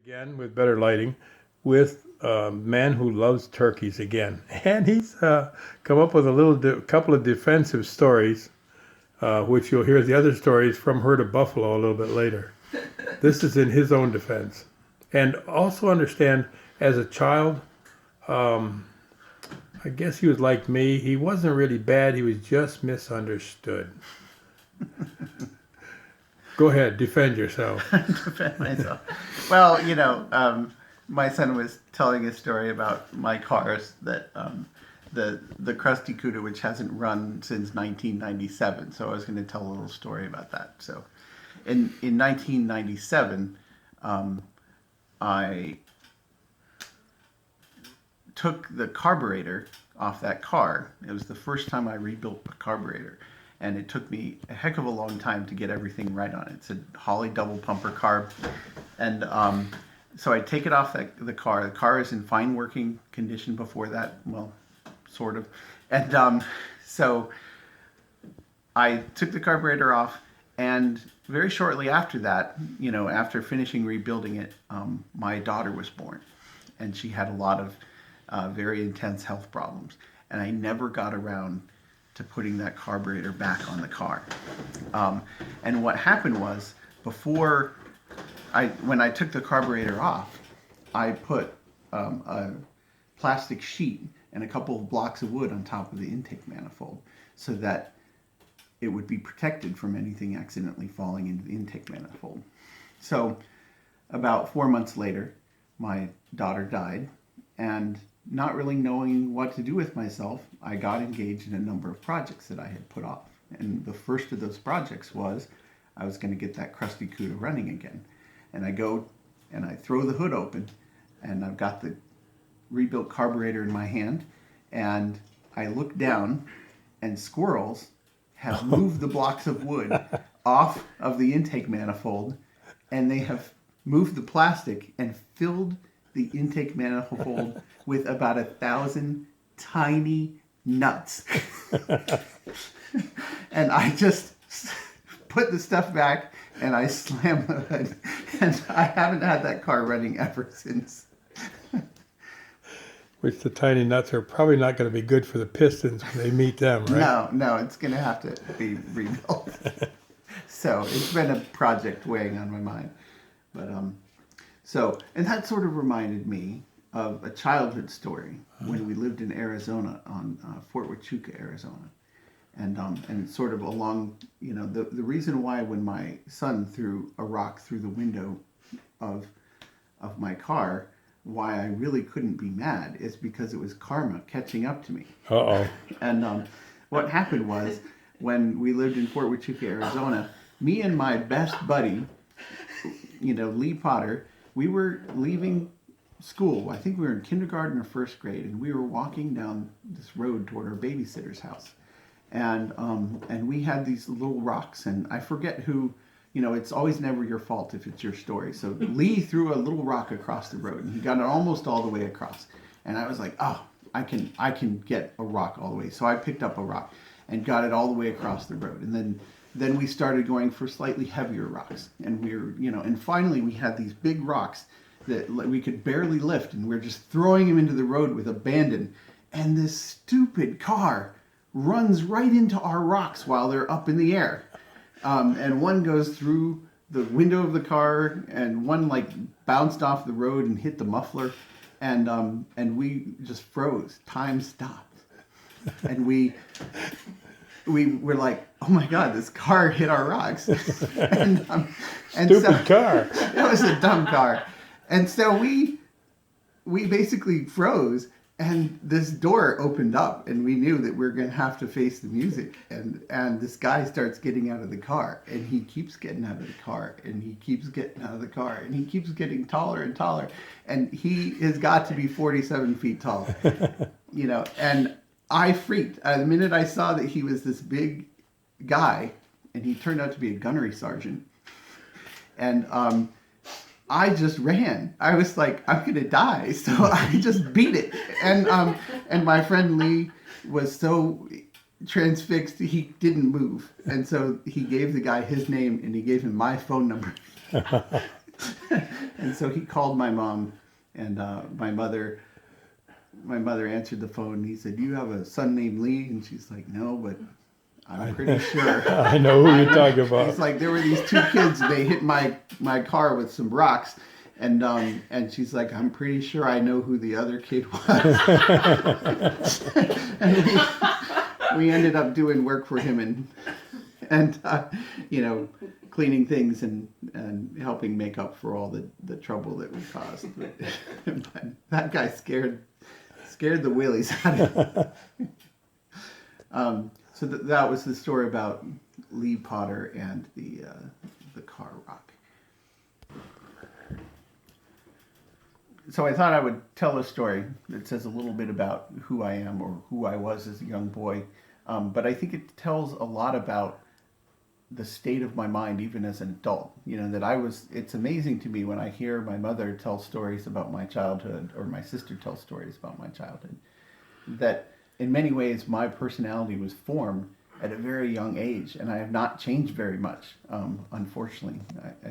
again with better lighting with a man who loves turkeys again. And he's come up with a couple of defensive stories, which you'll hear the other stories from her to Buffalo a little bit later. This is in his own defense. And also understand, as a child, um, I guess he was like me. He wasn't really bad, he was just misunderstood. Go ahead, defend yourself. Defend myself. Well, my son was telling a story about my cars that the Krusty Cuda, which hasn't run since 1997. So I was going to tell a little story about that. So, in 1997, I took the carburetor off that car. It was the first time I rebuilt a carburetor. And it took me a heck of a long time to get everything right on it. It's a Holly double pumper carb. And so I take it off the car. The car is in fine working condition before that. Well, sort of. And so I took the carburetor off. And very shortly after that, after finishing rebuilding it, my daughter was born. And she had a lot of very intense health problems. And I never got around to putting that carburetor back on the car. And what happened was, when I took the carburetor off, I put a plastic sheet and a couple of blocks of wood on top of the intake manifold so that it would be protected from anything accidentally falling into the intake manifold. So about 4 months later, my daughter died, and not really knowing what to do with myself, I got engaged in a number of projects that I had put off. And the first of those projects was I was going to get that Krusty Cuda running again. And I go and I throw the hood open, and I've got the rebuilt carburetor in my hand, and I look down, and squirrels have moved the blocks of wood off of the intake manifold, and they have moved the plastic and filled the intake manifold with about 1,000 tiny nuts. And I just put the stuff back and I slammed the hood. And I haven't had that car running ever since. Which the tiny nuts are probably not going to be good for the pistons when they meet them, right? No, it's going to have to be rebuilt. So it's been a project weighing on my mind. But and that sort of reminded me of a childhood story when we lived in Arizona, on Fort Huachuca, Arizona. And sort of along, the reason why when my son threw a rock through the window of my car, why I really couldn't be mad is because it was karma catching up to me. Uh-oh. And what happened was, when we lived in Fort Huachuca, Arizona, me and my best buddy, Lee Potter, we were leaving school. I think we were in kindergarten or first grade, and we were walking down this road toward our babysitter's house. And we had these little rocks, and I forget who, it's always never your fault if it's your story. So Lee threw a little rock across the road, and he got it almost all the way across. And I was like, oh, I can get a rock all the way. So I picked up a rock and got it all the way across the road. And then we started going for slightly heavier rocks. And we were, and finally we had these big rocks that we could barely lift, and we're just throwing them into the road with abandon. And this stupid car runs right into our rocks while they're up in the air. And one goes through the window of the car, and one bounced off the road and hit the muffler. And we just froze. Time stopped. And we were like, oh my God, this car hit our rocks. and Stupid car. It was a dumb car. And so we basically froze, and this door opened up, and we knew that we were going to have to face the music. And this guy starts getting out of the car, and he keeps getting out of the car, and he keeps getting out of the car, and he keeps getting taller and taller. And he has got to be 47 feet tall, and I freaked. The minute I saw that he was this big guy, and he turned out to be a gunnery sergeant. And I just ran. I was like, I'm gonna die, so I just beat it. And my friend Lee was so transfixed he didn't move, and so he gave the guy his name and he gave him my phone number. And so he called my mom, and my mother answered the phone, and he said, "Do you have a son named Lee?" And she's like, "No, but I'm pretty sure." I know who you're talking about. It's like there were these two kids. They hit my car with some rocks, and she's like, "I'm pretty sure I know who the other kid was." And we ended up doing work for him and cleaning things and helping make up for all the trouble that we caused. But that guy scared the willies out of me. So that was the story about Lee Potter and the car rock. So I thought I would tell a story that says a little bit about who I am or who I was as a young boy. But I think it tells a lot about the state of my mind even as an adult. It's amazing to me when I hear my mother tell stories about my childhood or my sister tell stories about my childhood, that in many ways my personality was formed at a very young age, and I have not changed very much, unfortunately. I